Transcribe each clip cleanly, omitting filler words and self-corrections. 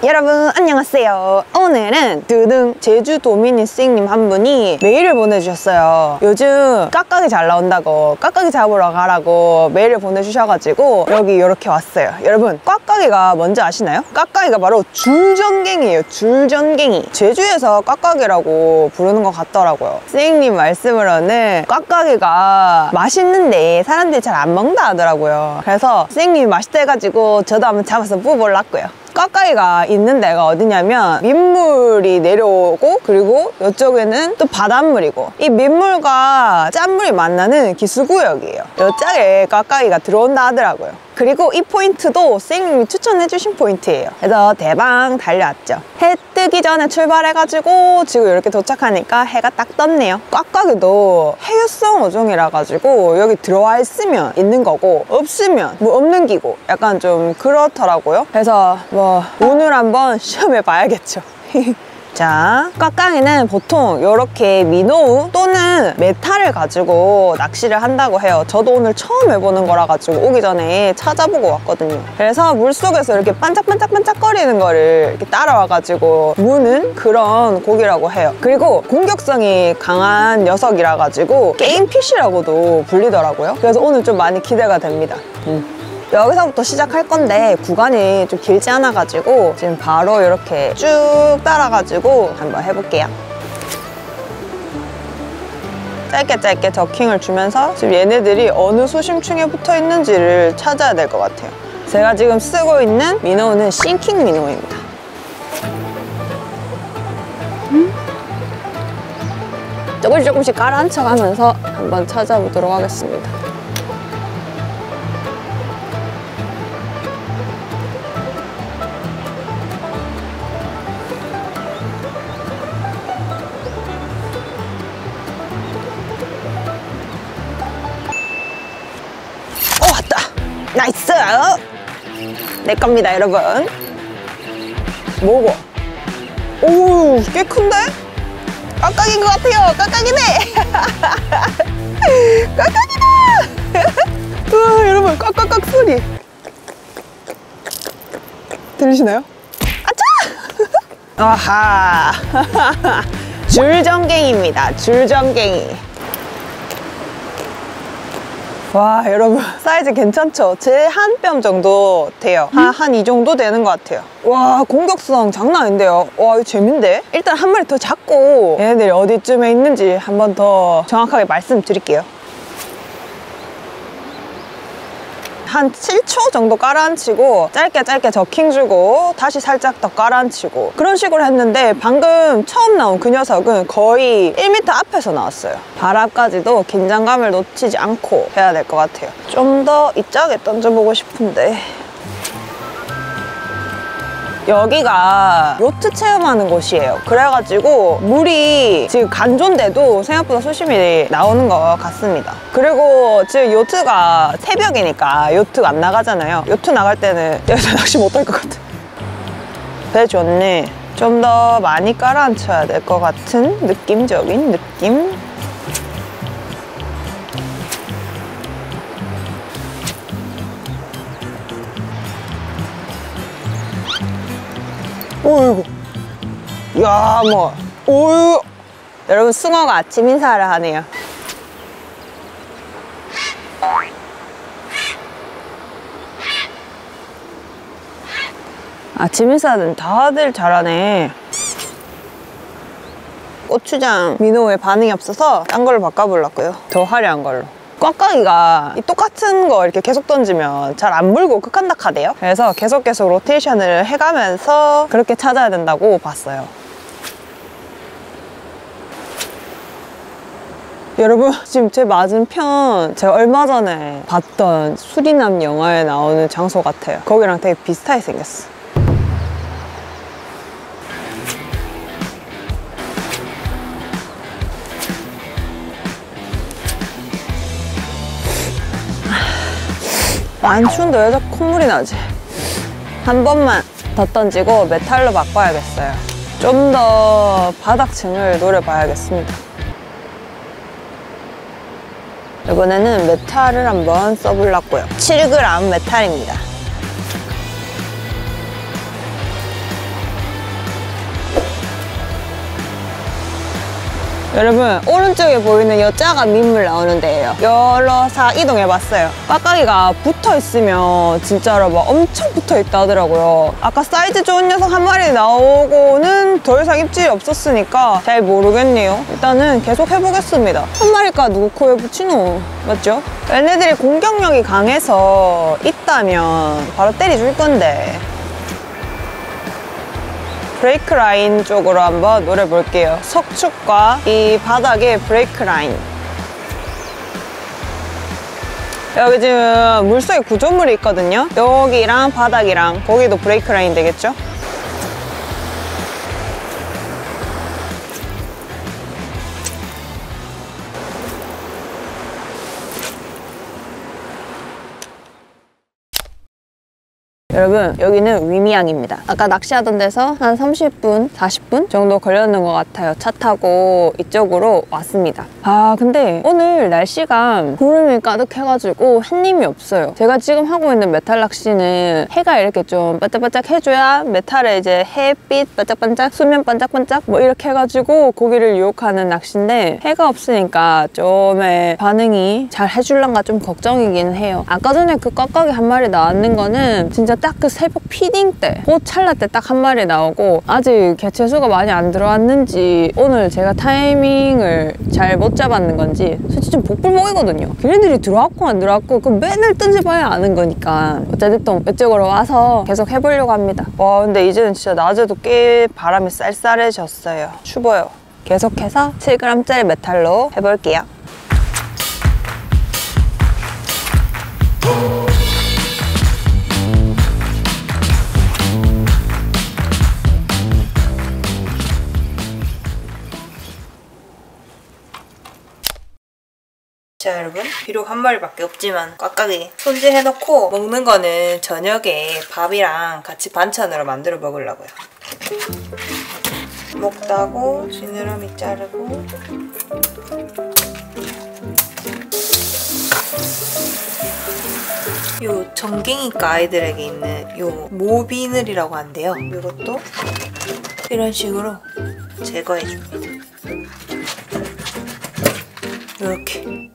여러분 안녕하세요. 오늘은 드등 제주도민이 쌩님 한 분이 메일을 보내주셨어요. 요즘 깍깍이 잘 나온다고 깍깍이 잡으러 가라고 메일을 보내주셔가지고 여기 이렇게 왔어요. 여러분 깍깍이가 뭔지 아시나요? 깍깍이가 바로 줄전갱이에요. 줄전갱이. 제주에서 깍깍이라고 부르는 것 같더라고요. 쌩님 말씀으로는 깍깍이가 맛있는데 사람들이 잘 안 먹는다 하더라고요. 그래서 쌩님이 맛있다 해가지고 저도 한번 잡아서 뽑아보려고요. 깍깍이가 있는 데가 어디냐면 민물이 내려오고 그리고 이쪽에는 또 바닷물이고 이 민물과 짠물이 만나는 기수구역이에요. 이쪽에 깍깍이가 들어온다 하더라고요. 그리고 이 포인트도 쌩님이 추천해주신 포인트예요. 그래서 대박 달려왔죠. 해 뜨기 전에 출발해가지고 지금 이렇게 도착하니까 해가 딱 떴네요. 깍깍이도 해유성 어종이라 가지고 여기 들어와 있으면 있는 거고 없으면 뭐 없는 기고 약간 좀 그렇더라고요. 그래서 뭐 오늘 한번 시험해 봐야겠죠. 자, 깍깍이는 보통 이렇게 민노우 또는 메탈을 가지고 낚시를 한다고 해요. 저도 오늘 처음 해보는 거라 가지고 오기 전에 찾아보고 왔거든요. 그래서 물속에서 이렇게 반짝반짝반짝거리는 거를 이렇게 따라와 가지고 무는 그런 고기라고 해요. 그리고 공격성이 강한 녀석이라 가지고 게임피쉬라고도 불리더라고요. 그래서 오늘 좀 많이 기대가 됩니다. 여기서부터 시작할 건데 구간이 좀 길지 않아 가지고 지금 바로 이렇게 쭉 따라가지고 한번 해볼게요. 짧게 저킹을 주면서 지금 얘네들이 어느 수심층에 붙어 있는지를 찾아야 될 것 같아요. 제가 지금 쓰고 있는 민노우는 싱킹 민노우입니다. 조금씩 가라앉혀 가면서 한번 찾아보도록 하겠습니다. 나이스! 내 겁니다, 여러분. 뭐고? 오우, 꽤 큰데? 깍깍인 것 같아요. 깍깍이네! 깍깍이다! 우와, 여러분, 깍깍깍 소리. 들리시나요? 아차! 아하! 줄전갱이입니다, 줄전갱이. 와, 여러분 사이즈 괜찮죠? 제 한 뼘 정도 돼요. 한 이 정도 되는 것 같아요. 와, 공격성 장난 아닌데요? 와, 이거 재밌는데? 일단 한 마리 더 잡고 얘네들이 어디쯤에 있는지 한 번 더 정확하게 말씀드릴게요. 한 7초 정도 깔아앉히고 짧게 저킹 주고 다시 살짝 더 깔아앉히고 그런 식으로 했는데 방금 처음 나온 그 녀석은 거의 1m 앞에서 나왔어요. 바람까지도 긴장감을 놓치지 않고 해야 될 것 같아요. 좀 더 이쪽에 던져보고 싶은데 여기가 요트 체험하는 곳이에요. 그래가지고 물이 지금 간조인데도 생각보다 수심이 나오는 것 같습니다. 그리고 지금 요트가 새벽이니까 요트가 안 나가잖아요. 요트 나갈 때는 여기서 낚시 못할 것 같아. 배 좋네. 좀 더 많이 깔아앉혀야 될 것 같은 느낌적인 느낌. 오이고, 이야, 뭐, 오유. 여러분, 숭어가 아침 인사를 하네요. 아침 인사는 다들 잘하네. 고추장 민노우에 반응이 없어서 딴 걸로 바꿔보려고요. 더 화려한 걸로. 깍깍이가 이 똑같은 거 이렇게 계속 던지면 잘 안 물고 극한닥하대요. 그래서 계속 로테이션을 해가면서 그렇게 찾아야 된다고 봤어요. 여러분, 지금 제 맞은편 제가 얼마 전에 봤던 수리남 영화에 나오는 장소 같아요. 거기랑 되게 비슷하게 생겼어. 안 추운데 왜 자꾸 콧물이 나지? 한 번만 더 던지고 메탈로 바꿔야겠어요. 좀 더 바닥층을 노려봐야겠습니다. 이번에는 메탈을 한번 써보려고요. 7g 메탈입니다. 여러분, 오른쪽에 보이는 요 작은 민물 나오는 데예요. 여러사 이동해봤어요. 깍깍이가 붙어있으면 진짜로 막 엄청 붙어있다 하더라고요. 아까 사이즈 좋은 녀석 한 마리 나오고는 더 이상 입질이 없었으니까 잘 모르겠네요. 일단은 계속 해보겠습니다. 한 마리가 누구 코에 붙이노? 맞죠? 얘네들이 공격력이 강해서 있다면 바로 때려줄 건데. 브레이크 라인 쪽으로 한번 노려볼게요. 석축과 이 바닥에 브레이크 라인. 여기 지금 물속에 구조물이 있거든요. 여기랑 바닥이랑 거기도 브레이크 라인 되겠죠? 여러분, 여기는 위미양입니다. 아까 낚시하던 데서 한 30분, 40분 정도 걸렸는 것 같아요. 차 타고 이쪽으로 왔습니다. 아, 근데 오늘 날씨가 구름이 가득해가지고 햇님이 없어요. 제가 지금 하고 있는 메탈 낚시는 해가 이렇게 좀 반짝반짝 해줘야 메탈에 이제 햇빛 반짝반짝, 수면 반짝반짝 뭐 이렇게 해가지고 고기를 유혹하는 낚시인데 해가 없으니까 좀 반응이 잘 해줄란가 좀 걱정이긴 해요. 아까 전에 그 깍깍이 한 마리 나왔는 거는 진짜 딱 그 새벽 피딩 때, 그 찰나 때 딱 한 마리 나오고 아직 개체수가 많이 안 들어왔는지 오늘 제가 타이밍을 잘 못 잡았는 건지 솔직히 좀 복불복이거든요. 걔네들이 들어왔고 안 들어왔고 그 맨날 던져봐야 아는 거니까 어쨌든 이쪽으로 와서 계속 해보려고 합니다. 와, 근데 이제는 진짜 낮에도 꽤 바람이 쌀쌀해졌어요. 추워요. 계속해서 7g짜리 메탈로 해볼게요. 자, 여러분, 비록 한 마리밖에 없지만 깍깍이 손질해놓고 먹는 거는 저녁에 밥이랑 같이 반찬으로 만들어 먹으려고요. 먹다고 지느러미 자르고 요 정갱이과 아이들에게 있는 요 모비늘이라고 한대요. 이것도 이런 식으로 제거해줍니다. 이렇게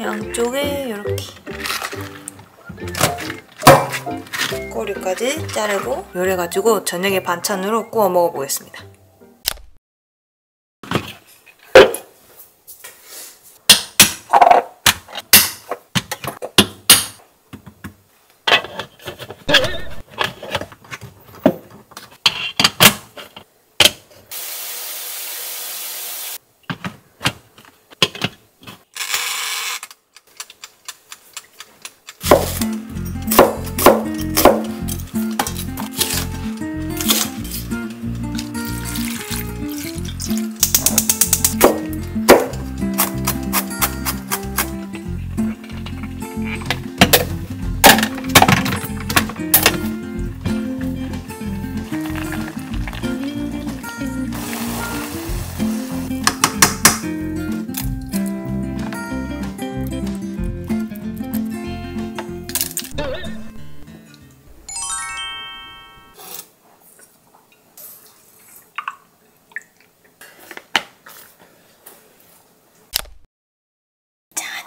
양쪽에 이렇게 꼬리까지 자르고 요래가지고 저녁에 반찬으로 구워 먹어보겠습니다.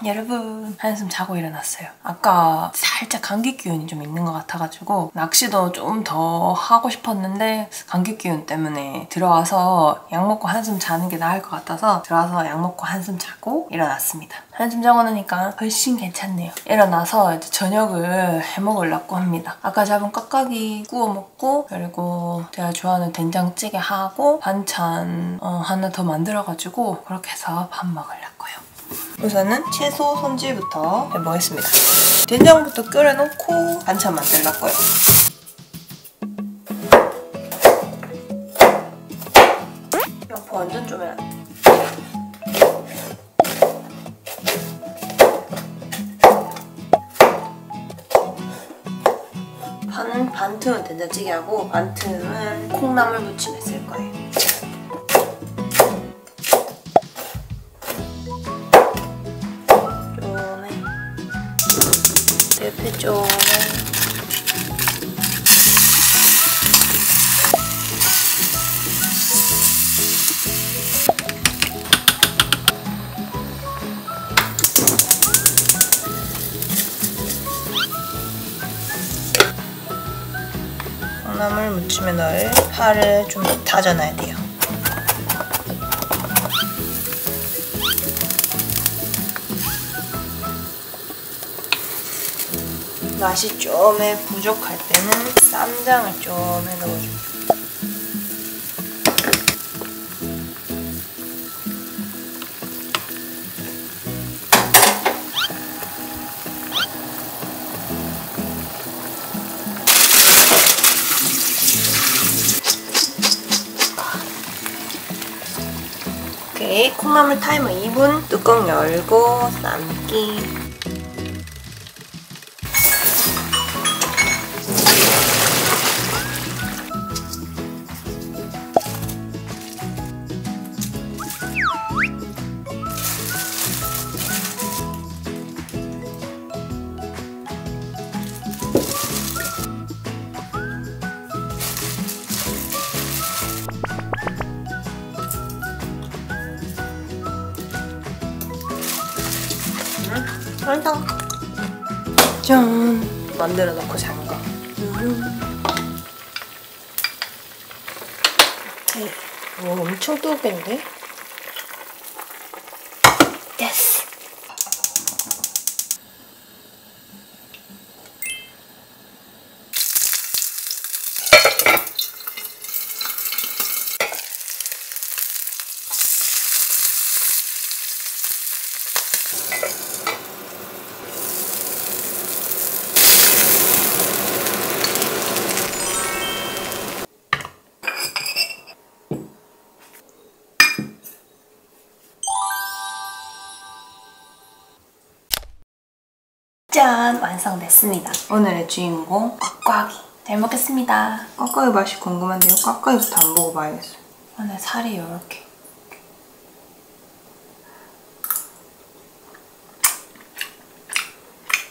여러분, 한숨 자고 일어났어요. 아까 살짝 감기 기운이 좀 있는 것 같아가지고 낚시도 좀 더 하고 싶었는데 감기 기운 때문에 들어와서 약 먹고 한숨 자는 게 나을 것 같아서 들어와서 약 먹고 한숨 자고 일어났습니다. 한숨 자고 나니까 훨씬 괜찮네요. 일어나서 이제 저녁을 해먹으려고 합니다. 아까 잡은 깍깍이 구워 먹고 그리고 제가 좋아하는 된장찌개 하고 반찬 하나 더 만들어가지고 그렇게 해서 밥 먹으려고요. 우선은 채소 손질부터 해보겠습니다. 된장부터 끓여놓고 반찬 만들려고요. 양파 완전 좀 해야 돼. 반 틈은 된장찌개하고 반 틈은 콩나물 무침에 쓸 거예요. 대패 쪽에 콩나물 무침에 넣을 파를 좀 다져놔야 돼요. 맛이 좀 부족할 때는 쌈장을 좀 넣어줍니다. 오케이, 콩나물 타이머 2분, 뚜껑 열고 삶기. 완성! 짠! 만들어 놓고 산 거. 오케이. 오, 엄청 뜨겁겠는데? 됐어! 짠! 완성됐습니다. 오늘의 주인공 꽉꽉이. 잘 먹겠습니다. 꽉꽉이 맛이 궁금한데요. 꽉꽉이부터 안 먹어봐야겠어요. 오늘 살이 이렇게.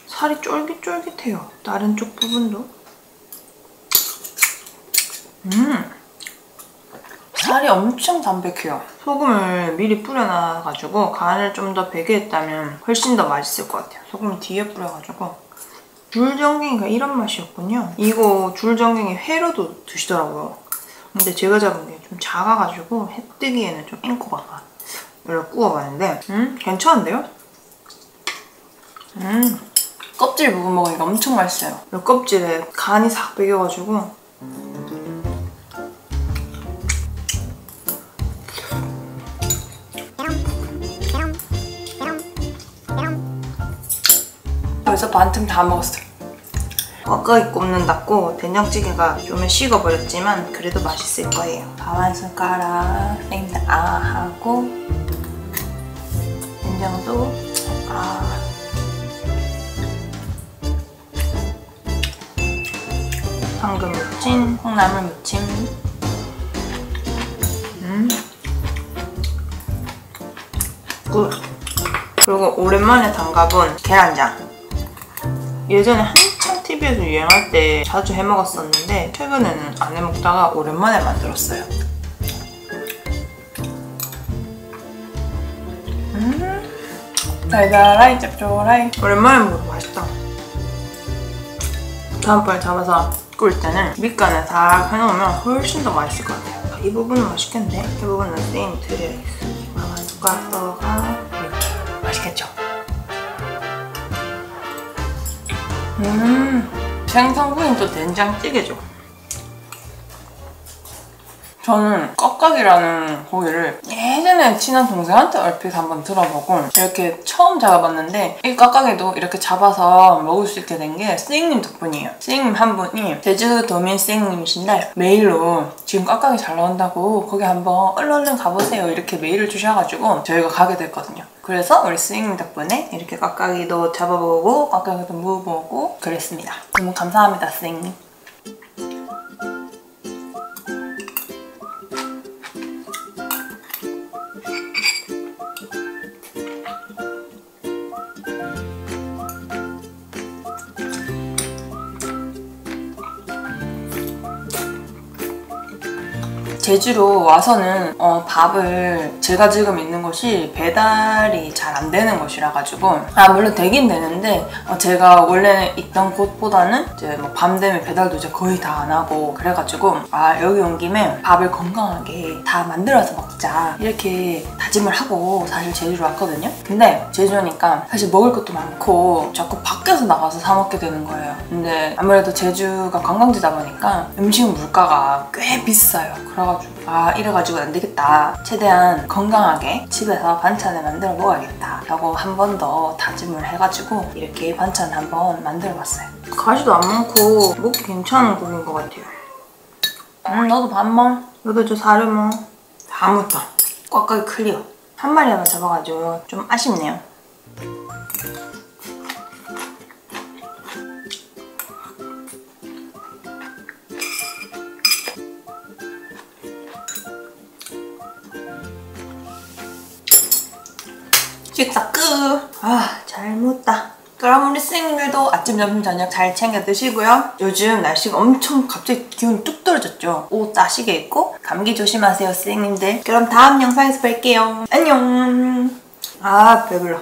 살이 쫄깃쫄깃해요. 다른 쪽 부분도. 살이 엄청 담백해요. 소금을 미리 뿌려놔가지고 간을 좀 더 배게 했다면 훨씬 더 맛있을 것 같아요. 소금을 뒤에 뿌려가지고. 줄전갱이가 이런 맛이었군요. 이거 줄전갱이 회로도 드시더라고요. 근데 제가 잡은 게 좀 작아가지고 해 뜨기에는 좀 앵코가 이렇게 구워봤는데 괜찮은데요? 껍질 부분 먹으니까 엄청 맛있어요. 이 껍질에 간이 싹 배겨가지고 벌써 반틈 다 먹었어요. 꽉꽉이 꼽는다고 된장찌개가 좀 식어버렸지만 그래도 맛있을 거예요. 밥 한 숟가락 생다 하고 된장도 황금 무침, 콩나물 무침. 굿. 그리고 오랜만에 담가본 계란장. 예전에 한창 TV에서 유행할 때 자주 해먹었었는데 최근에는 안 해먹다가 오랜만에 만들었어요. 달달하이 짭조라이. 오랜만에 먹어도 맛있다. 다음번에 잡아서 끓일 때는 밑간을 다 해놓으면 훨씬 더 맛있을 것 같아요. 이 부분은 맛있겠는데? 이 부분은 쌤이 드려야겠어. 한 숟가락 떠가 이렇게. 맛있겠죠? 생선구이는 또 된장찌개죠. 저는 꺽깍이라는 고기를 예전에 친한 동생한테 얼핏 한번 들어보고 이렇게 처음 잡아봤는데 이 꺽깍이도 이렇게 잡아서 먹을 수 있게 된 게 스님님 덕분이에요. 스님님 한 분이 제주도민 스님님이신데 메일로 지금 꺽깍이 잘 나온다고 거기 한번 얼른 가보세요 이렇게 메일을 주셔가지고 저희가 가게 됐거든요. 그래서 우리 스님님 덕분에 이렇게 꺽깍이도 잡아보고 꺽깍이도 먹어보고 그랬습니다. 너무 감사합니다, 스님님. 제주로 와서는 밥을 제가 지금 있는 곳이 배달이 잘 안 되는 곳이라 가지고 물론 되긴 되는데 제가 원래 있던 곳보다는 이제 뭐 밤 되면 배달도 이제 거의 다 안 하고 그래가지고 여기 온 김에 밥을 건강하게 다 만들어서 먹자 이렇게 다짐을 하고 사실 제주로 왔거든요. 근데 제주 오니까 사실 먹을 것도 많고 자꾸 밖에서 나가서 사 먹게 되는 거예요. 근데 아무래도 제주가 관광지다 보니까 음식 물가가 꽤 비싸요. 그래가지고 이래가지고 안 되겠다. 최대한 건강하게 집에서 반찬을 만들어 먹어야겠다 라고 한 번 더 다짐을 해가지고 이렇게 반찬 한번 만들어 봤어요. 가시도 안 많고 먹기 괜찮은 고기인 것 같아요. 너도 밥 먹어. 너도 저 사료 먹어. 다 묻다. 꽉꽉이 클리어. 한 마리만 잡아가지고 좀 아쉽네요. 식사 끝! 잘 먹었다. 그럼 우리 선생님들도 아침, 점심, 저녁 잘 챙겨 드시고요. 요즘 날씨가 엄청 갑자기 기온이 뚝 떨어졌죠. 옷 따시게 입고 감기 조심하세요, 선생님들. 그럼 다음 영상에서 뵐게요. 안녕! 배불러.